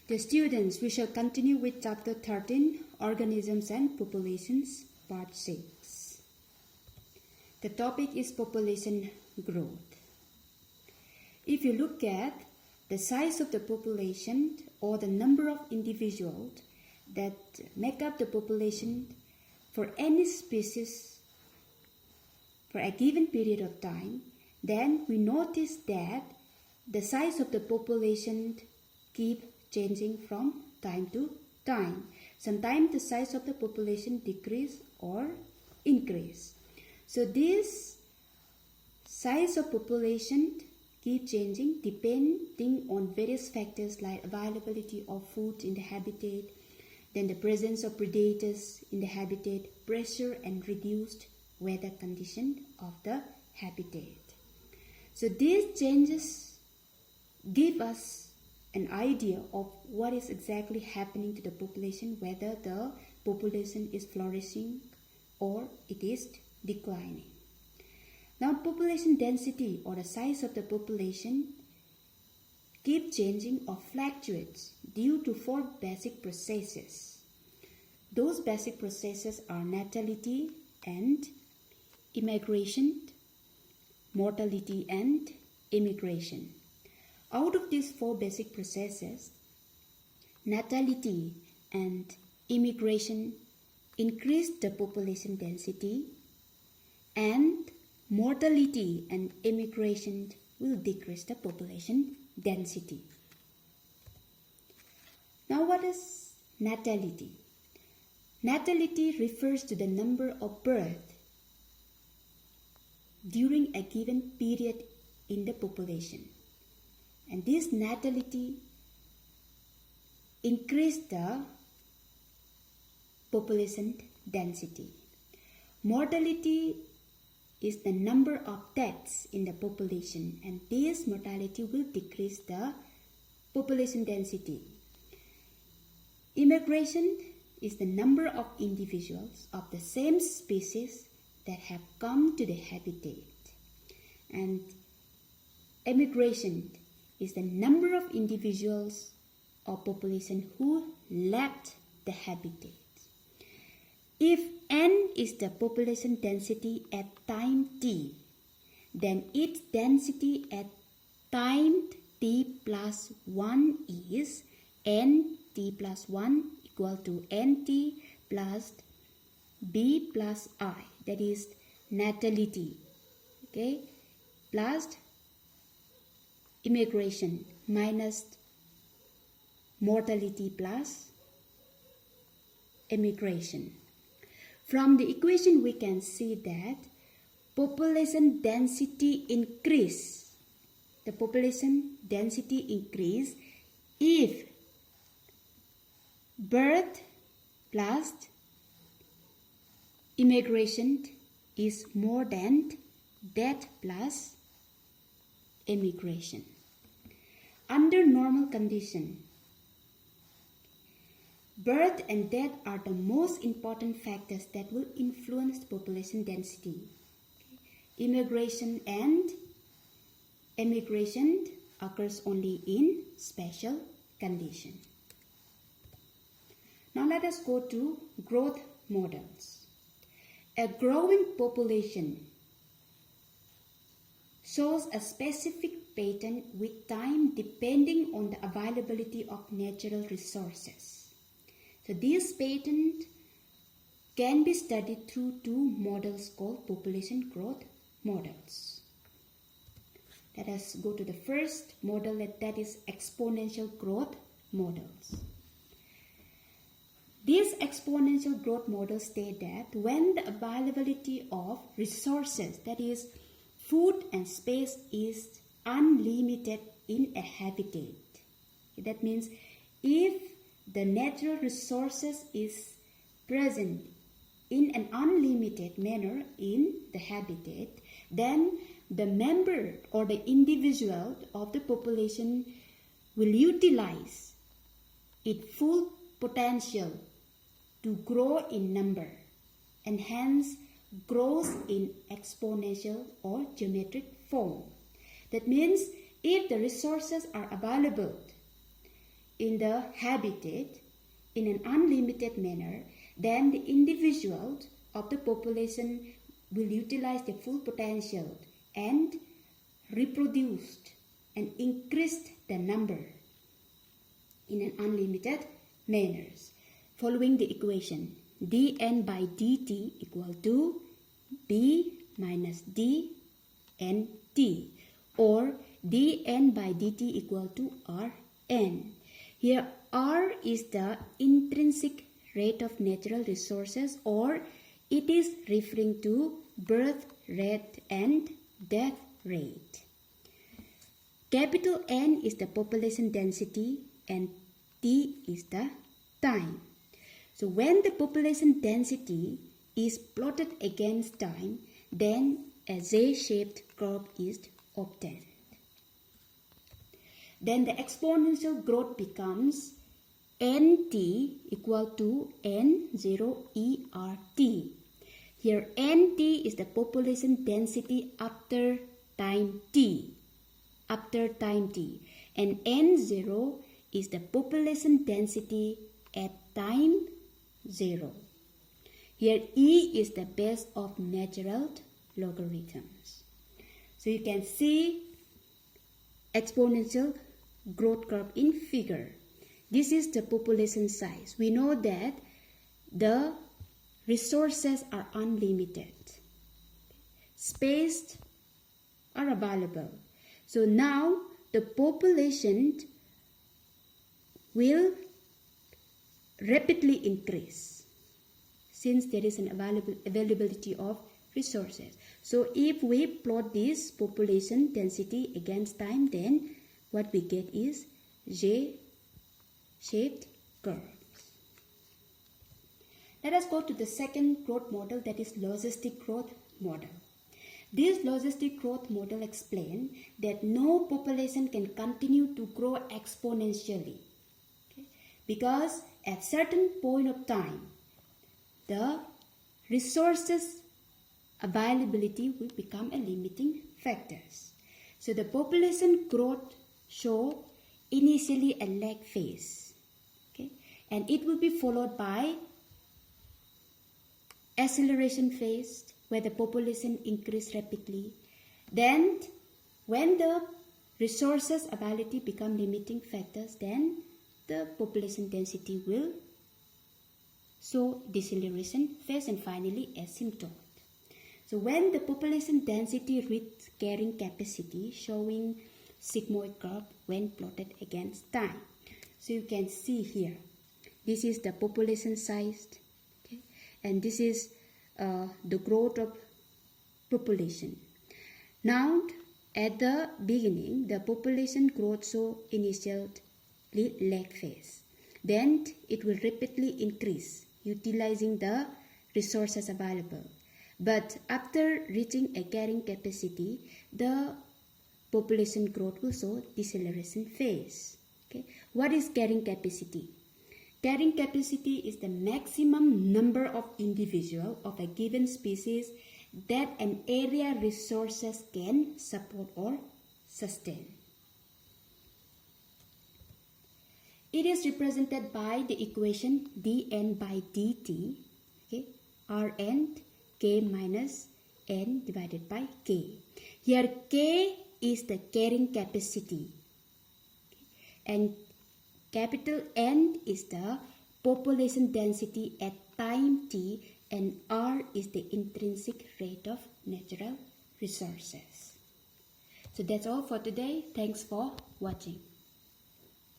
Dear students, we shall continue with Chapter 13, Organisms and Populations, Part 6. The topic is population growth. If you look at the size of the population or the number of individuals that make up the population for any species for a given period of time, then we notice that the size of the population keep changing from time to time. Sometimes the size of the population decrease or increase. So this size of population keep changing depending on various factors like availability of food in the habitat, then the presence of predators in the habitat, pressure and reduced weather condition of the habitat. So these changes give us an idea of what is exactly happening to the population, whether the population is flourishing or it is declining. Now, population density or the size of the population keep changing or fluctuates due to 4 basic processes. Those basic processes are natality and immigration, mortality and immigration. Out of these 4 basic processes, natality and immigration increase the population density, and mortality and immigration will decrease the population density. Now, what is natality? Natality refers to the number of births during a given period in the population. And this natality increased the population density. Mortality is the number of deaths in the population, and this mortality will decrease the population density. Immigration is the number of individuals of the same species that have come to the habitat, and immigration is the number of individuals or population who left the habitat. If n is the population density at time t, then its density at time t plus 1 is nt plus 1 equal to nt plus b plus I, that is natality, okay, plus immigration minus mortality plus immigration. From the equation we can see that population density increase. The population density increase if birth plus immigration is more than death plus immigration. Under normal condition, birth and death are the most important factors that will influence population density. Immigration and immigration occurs only in special condition. Now let us go to growth models. A growing population shows a specific pattern with time depending on the availability of natural resources. So this pattern can be studied through 2 models called population growth models. Let us go to the first model, that is exponential growth models. These exponential growth models state that when the availability of resources, that is food and space, is unlimited in a habitat. That means if the natural resources is present in an unlimited manner in the habitat, then the member or the individual of the population will utilize its full potential to grow in number, and hence grows in exponential or geometric form. That means if the resources are available, in the habitat in an unlimited manner, then the individuals of the population will utilize their full potential and reproduced and increased the number in an unlimited manner, following the equation dn by dt equal to b minus d n t, or dn by dt equal to rn. Here r is the intrinsic rate of natural resources, or it is referring to birth rate and death rate. Capital N is the population density and T is the time. So when the population density is plotted against time, then a Z-shaped curve is obtained. Then the exponential growth becomes NT equal to N0ERT. Here NT is the population density after time T, and N0 is the population density at time 0. Here E is the base of natural logarithms. So you can see exponential growth curve in figure. This is the population size. We know that the resources are unlimited. Space are available. So now the population will rapidly increase since there is an availability of resources. So if we plot this population density against time, then what we get is J-shaped curve. Let us go to the second growth model, that is logistic growth model. This logistic growth model explains that no population can continue to grow exponentially, because at certain point of time, the resources availability will become a limiting factors. So the population growth show initially a lag phase, and it will be followed by acceleration phase where the population increase rapidly. Then when the resources availability become limiting factors, then the population density will show deceleration phase, and finally asymptote. So when the population density reaches carrying capacity, showing sigmoid curve when plotted against time. So you can see here, this is the population size, and this is the growth of population. Now at the beginning, the population growth show initial lag phase. Then it will rapidly increase utilizing the resources available. But after reaching a carrying capacity, the population growth will show deceleration phase. What is carrying capacity? Carrying capacity is the maximum number of individuals of a given species that an area resources can support or sustain. It is represented by the equation dn by dt, Rn k minus n divided by k. Here k is the carrying capacity, and capital N is the population density at time t, and R is the intrinsic rate of natural resources. So that's all for today. Thanks for watching.